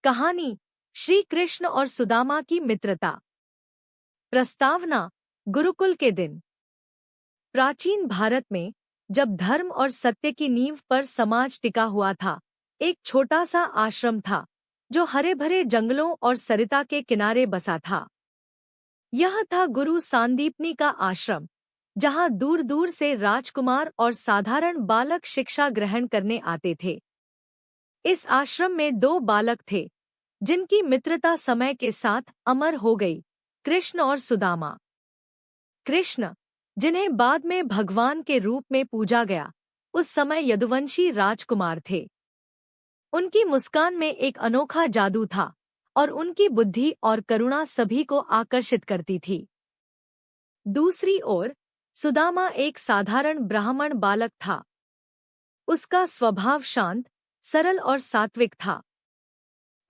कहानी श्री कृष्ण और सुदामा की मित्रता। प्रस्तावना। गुरुकुल के दिन। प्राचीन भारत में जब धर्म और सत्य की नींव पर समाज टिका हुआ था, एक छोटा सा आश्रम था जो हरे भरे जंगलों और सरिता के किनारे बसा था। यह था गुरु सांदीपनी का आश्रम, जहां दूर दूर से राजकुमार और साधारण बालक शिक्षा ग्रहण करने आते थे। इस आश्रम में दो बालक थे जिनकी मित्रता समय के साथ अमर हो गई, कृष्ण और सुदामा। कृष्ण, जिन्हें बाद में भगवान के रूप में पूजा गया, उस समय यदुवंशी राजकुमार थे। उनकी मुस्कान में एक अनोखा जादू था और उनकी बुद्धि और करुणा सभी को आकर्षित करती थी। दूसरी ओर सुदामा एक साधारण ब्राह्मण बालक था। उसका स्वभाव शांत, सरल और सात्विक था।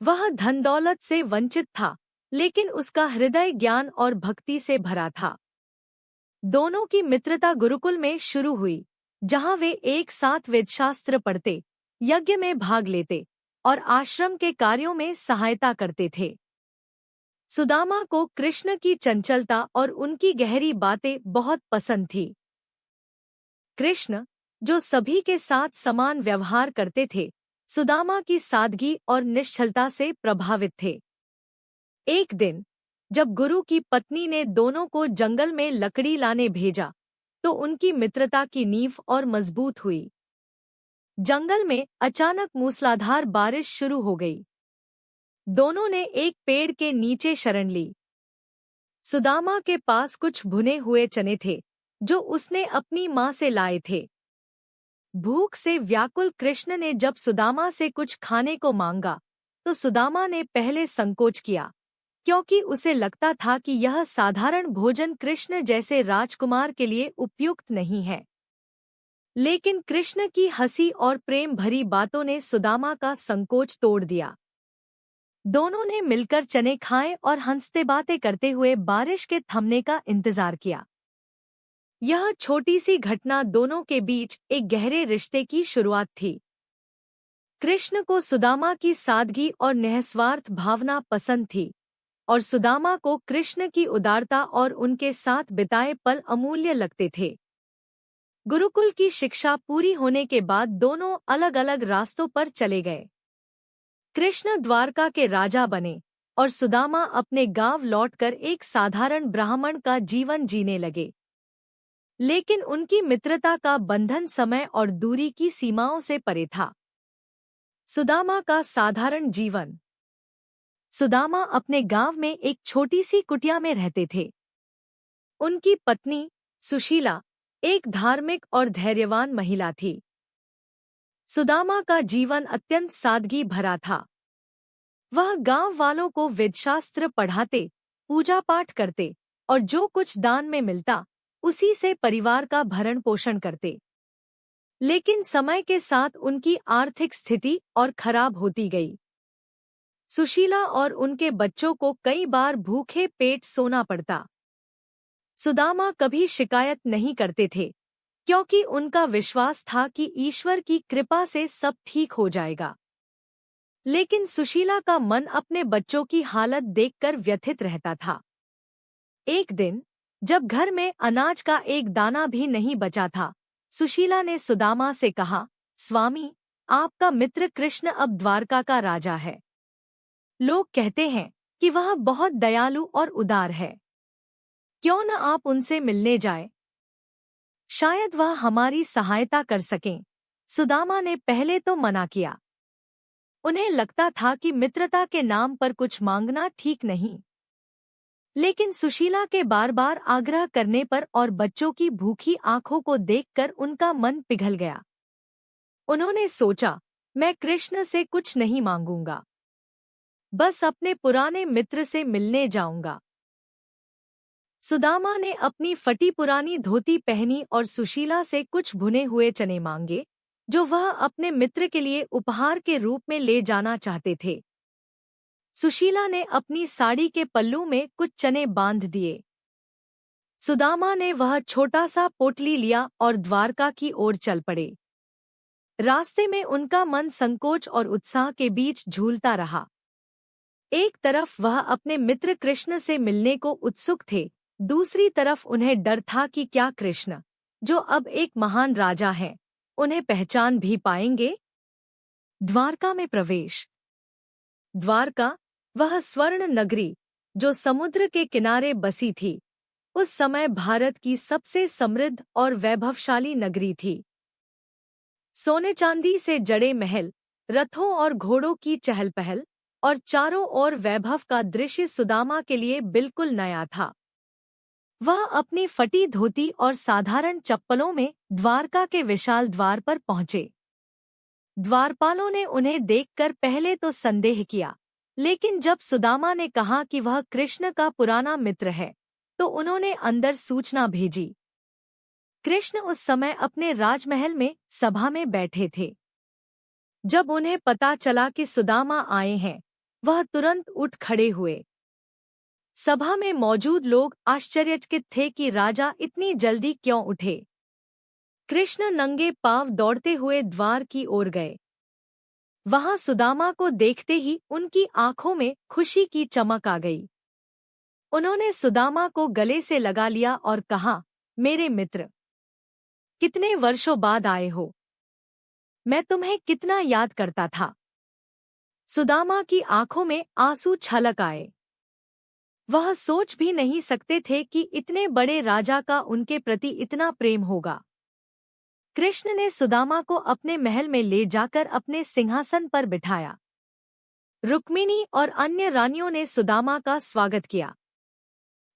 वह धन दौलत से वंचित था, लेकिन उसका हृदय ज्ञान और भक्ति से भरा था। दोनों की मित्रता गुरुकुल में शुरू हुई, जहां वे एक साथ वेदशास्त्र पढ़ते, यज्ञ में भाग लेते और आश्रम के कार्यों में सहायता करते थे। सुदामा को कृष्ण की चंचलता और उनकी गहरी बातें बहुत पसंद थी। कृष्ण, जो सभी के साथ समान व्यवहार करते थे, सुदामा की सादगी और निश्चलता से प्रभावित थे। एक दिन जब गुरु की पत्नी ने दोनों को जंगल में लकड़ी लाने भेजा, तो उनकी मित्रता की नींव और मजबूत हुई। जंगल में अचानक मूसलाधार बारिश शुरू हो गई। दोनों ने एक पेड़ के नीचे शरण ली। सुदामा के पास कुछ भुने हुए चने थे, जो उसने अपनी माँ से लाए थे। भूख से व्याकुल कृष्ण ने जब सुदामा से कुछ खाने को मांगा, तो सुदामा ने पहले संकोच किया, क्योंकि उसे लगता था कि यह साधारण भोजन कृष्ण जैसे राजकुमार के लिए उपयुक्त नहीं है। लेकिन कृष्ण की हंसी और प्रेम भरी बातों ने सुदामा का संकोच तोड़ दिया। दोनों ने मिलकर चने खाए और हंसते बातें करते हुए बारिश के थमने का इंतजार किया। यह छोटी सी घटना दोनों के बीच एक गहरे रिश्ते की शुरुआत थी। कृष्ण को सुदामा की सादगी और निस्वार्थ भावना पसंद थी, और सुदामा को कृष्ण की उदारता और उनके साथ बिताए पल अमूल्य लगते थे। गुरुकुल की शिक्षा पूरी होने के बाद दोनों अलग अलग रास्तों पर चले गए। कृष्ण द्वारका के राजा बने और सुदामा अपने गांव लौटकर एक साधारण ब्राह्मण का जीवन जीने लगे। लेकिन उनकी मित्रता का बंधन समय और दूरी की सीमाओं से परे था। सुदामा का साधारण जीवन। सुदामा अपने गांव में एक छोटी सी कुटिया में रहते थे। उनकी पत्नी सुशीला एक धार्मिक और धैर्यवान महिला थी। सुदामा का जीवन अत्यंत सादगी भरा था। वह गांव वालों को वेदशास्त्र पढ़ाते, पूजा पाठ करते और जो कुछ दान में मिलता, उसी से परिवार का भरण पोषण करते। लेकिन समय के साथ उनकी आर्थिक स्थिति और खराब होती गई। सुशीला और उनके बच्चों को कई बार भूखे पेट सोना पड़ता। सुदामा कभी शिकायत नहीं करते थे, क्योंकि उनका विश्वास था कि ईश्वर की कृपा से सब ठीक हो जाएगा। लेकिन सुशीला का मन अपने बच्चों की हालत देखकर व्यथित रहता था। एक दिन जब घर में अनाज का एक दाना भी नहीं बचा था, सुशीला ने सुदामा से कहा, स्वामी, आपका मित्र कृष्ण अब द्वारका का राजा है। लोग कहते हैं कि वह बहुत दयालु और उदार है। क्यों न आप उनसे मिलने जाएं? शायद वह हमारी सहायता कर सकें। सुदामा ने पहले तो मना किया। उन्हें लगता था कि मित्रता के नाम पर कुछ मांगना ठीक नहीं। लेकिन सुशीला के बार बार आग्रह करने पर और बच्चों की भूखी आंखों को देखकर उनका मन पिघल गया। उन्होंने सोचा, मैं कृष्ण से कुछ नहीं मांगूंगा, बस अपने पुराने मित्र से मिलने जाऊंगा। सुदामा ने अपनी फटी पुरानी धोती पहनी और सुशीला से कुछ भुने हुए चने मांगे, जो वह अपने मित्र के लिए उपहार के रूप में ले जाना चाहते थे। सुशीला ने अपनी साड़ी के पल्लू में कुछ चने बांध दिए। सुदामा ने वह छोटा सा पोटली लिया और द्वारका की ओर चल पड़े। रास्ते में उनका मन संकोच और उत्साह के बीच झूलता रहा। एक तरफ वह अपने मित्र कृष्ण से मिलने को उत्सुक थे, दूसरी तरफ उन्हें डर था कि क्या कृष्ण, जो अब एक महान राजा हैं, उन्हें पहचान भी पाएंगे। द्वारका में प्रवेश। द्वारका, वह स्वर्ण नगरी जो समुद्र के किनारे बसी थी, उस समय भारत की सबसे समृद्ध और वैभवशाली नगरी थी। सोने चांदी से जड़े महल, रथों और घोड़ों की चहल-पहल और चारों ओर वैभव का दृश्य सुदामा के लिए बिल्कुल नया था। वह अपनी फटी धोती और साधारण चप्पलों में द्वारका के विशाल द्वार पर पहुंचे। द्वारपालों ने उन्हें देखकर पहले तो संदेह किया, लेकिन जब सुदामा ने कहा कि वह कृष्ण का पुराना मित्र है, तो उन्होंने अंदर सूचना भेजी। कृष्ण उस समय अपने राजमहल में सभा में बैठे थे। जब उन्हें पता चला कि सुदामा आए हैं, वह तुरंत उठ खड़े हुए। सभा में मौजूद लोग आश्चर्यचकित थे कि राजा इतनी जल्दी क्यों उठे। कृष्ण नंगे पांव दौड़ते हुए द्वार की ओर गए। वहां सुदामा को देखते ही उनकी आंखों में खुशी की चमक आ गई। उन्होंने सुदामा को गले से लगा लिया और कहा, मेरे मित्र, कितने वर्षों बाद आए हो। मैं तुम्हें कितना याद करता था। सुदामा की आंखों में आंसू छलक आए। वह सोच भी नहीं सकते थे कि इतने बड़े राजा का उनके प्रति इतना प्रेम होगा। कृष्ण ने सुदामा को अपने महल में ले जाकर अपने सिंहासन पर बिठाया। रुक्मिणी और अन्य रानियों ने सुदामा का स्वागत किया।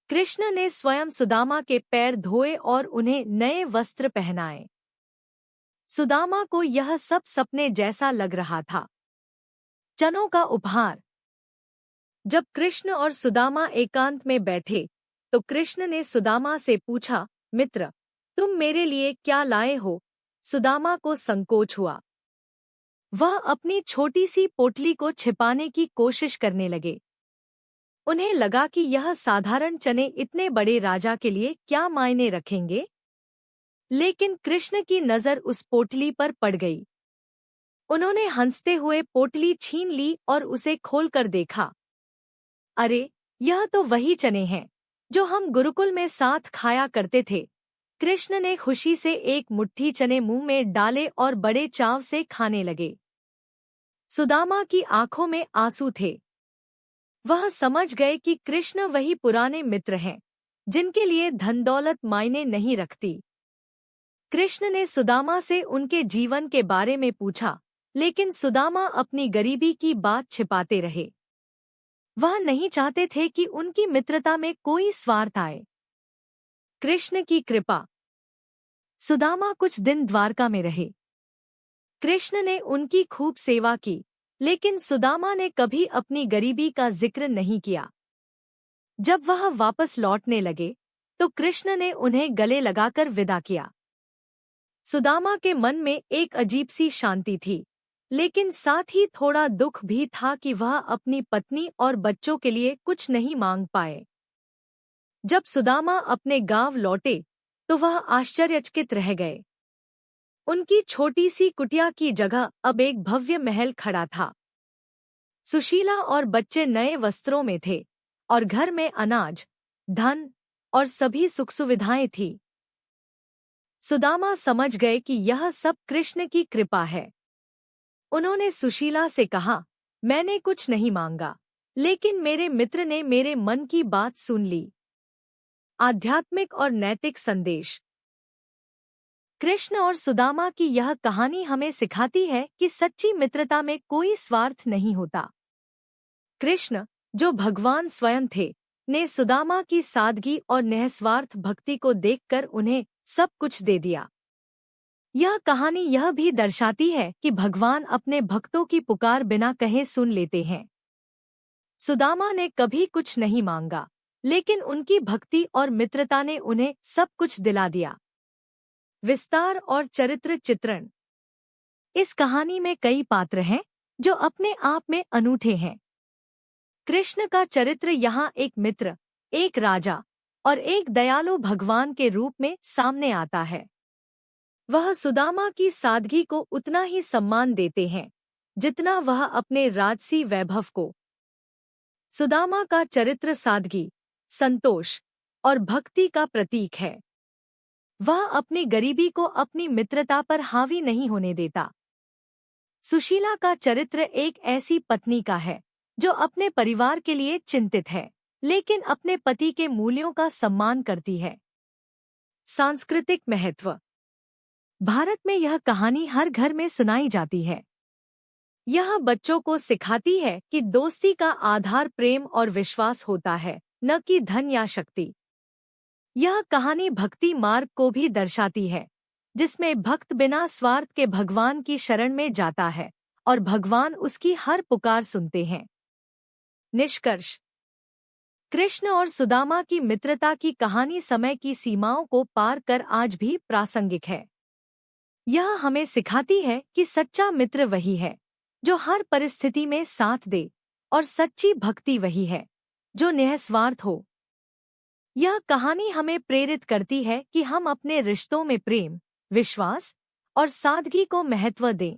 कृष्ण ने स्वयं सुदामा के पैर धोए और उन्हें नए वस्त्र पहनाए। सुदामा को यह सब सपने जैसा लग रहा था। चनों का उपहार। जब कृष्ण और सुदामा एकांत में बैठे, तो कृष्ण ने सुदामा से पूछा, मित्र, तुम मेरे लिए क्या लाए हो? सुदामा को संकोच हुआ। वह अपनी छोटी सी पोटली को छिपाने की कोशिश करने लगे। उन्हें लगा कि यह साधारण चने इतने बड़े राजा के लिए क्या मायने रखेंगे। लेकिन कृष्ण की नजर उस पोटली पर पड़ गई। उन्होंने हंसते हुए पोटली छीन ली और उसे खोलकर देखा। अरे, यह तो वही चने हैं जो हम गुरुकुल में साथ खाया करते थे। कृष्ण ने खुशी से एक मुट्ठी चने मुंह में डाले और बड़े चाव से खाने लगे। सुदामा की आंखों में आंसू थे। वह समझ गए कि कृष्ण वही पुराने मित्र हैं, जिनके लिए धन दौलत मायने नहीं रखती। कृष्ण ने सुदामा से उनके जीवन के बारे में पूछा, लेकिन सुदामा अपनी गरीबी की बात छिपाते रहे। वह नहीं चाहते थे कि उनकी मित्रता में कोई स्वार्थ आए। कृष्ण की कृपा। सुदामा कुछ दिन द्वारका में रहे। कृष्ण ने उनकी खूब सेवा की, लेकिन सुदामा ने कभी अपनी गरीबी का जिक्र नहीं किया। जब वह वापस लौटने लगे, तो कृष्ण ने उन्हें गले लगाकर विदा किया। सुदामा के मन में एक अजीब सी शांति थी, लेकिन साथ ही थोड़ा दुख भी था कि वह अपनी पत्नी और बच्चों के लिए कुछ नहीं मांग पाए। जब सुदामा अपने गांव लौटे, तो वह आश्चर्यचकित रह गए। उनकी छोटी सी कुटिया की जगह अब एक भव्य महल खड़ा था। सुशीला और बच्चे नए वस्त्रों में थे, और घर में अनाज, धन और सभी सुख सुविधाएं थी। सुदामा समझ गए कि यह सब कृष्ण की कृपा है। उन्होंने सुशीला से कहा, मैंने कुछ नहीं मांगा, लेकिन मेरे मित्र ने मेरे मन की बात सुन ली। आध्यात्मिक और नैतिक संदेश। कृष्ण और सुदामा की यह कहानी हमें सिखाती है कि सच्ची मित्रता में कोई स्वार्थ नहीं होता। कृष्ण, जो भगवान स्वयं थे, ने सुदामा की सादगी और निस्वार्थ भक्ति को देखकर उन्हें सब कुछ दे दिया। यह कहानी यह भी दर्शाती है कि भगवान अपने भक्तों की पुकार बिना कहे सुन लेते हैं। सुदामा ने कभी कुछ नहीं मांगा, लेकिन उनकी भक्ति और मित्रता ने उन्हें सब कुछ दिला दिया। विस्तार और चरित्र चित्रण। इस कहानी में कई पात्र हैं जो अपने आप में अनूठे हैं। कृष्ण का चरित्र यहाँ एक मित्र, एक राजा और एक दयालु भगवान के रूप में सामने आता है। वह सुदामा की सादगी को उतना ही सम्मान देते हैं जितना वह अपने राजसी वैभव को। सुदामा का चरित्र सादगी, संतोष और भक्ति का प्रतीक है। वह अपनी गरीबी को अपनी मित्रता पर हावी नहीं होने देता। सुशीला का चरित्र एक ऐसी पत्नी का है जो अपने परिवार के लिए चिंतित है, लेकिन अपने पति के मूल्यों का सम्मान करती है। सांस्कृतिक महत्व। भारत में यह कहानी हर घर में सुनाई जाती है। यह बच्चों को सिखाती है कि दोस्ती का आधार प्रेम और विश्वास होता है, न कि धन या शक्ति। यह कहानी भक्ति मार्ग को भी दर्शाती है, जिसमें भक्त बिना स्वार्थ के भगवान की शरण में जाता है और भगवान उसकी हर पुकार सुनते हैं। निष्कर्ष। कृष्ण और सुदामा की मित्रता की कहानी समय की सीमाओं को पार कर आज भी प्रासंगिक है। यह हमें सिखाती है कि सच्चा मित्र वही है जो हर परिस्थिति में साथ दे, और सच्ची भक्ति वही है जो निस्वार्थ हो। यह कहानी हमें प्रेरित करती है कि हम अपने रिश्तों में प्रेम, विश्वास और सादगी को महत्व दें।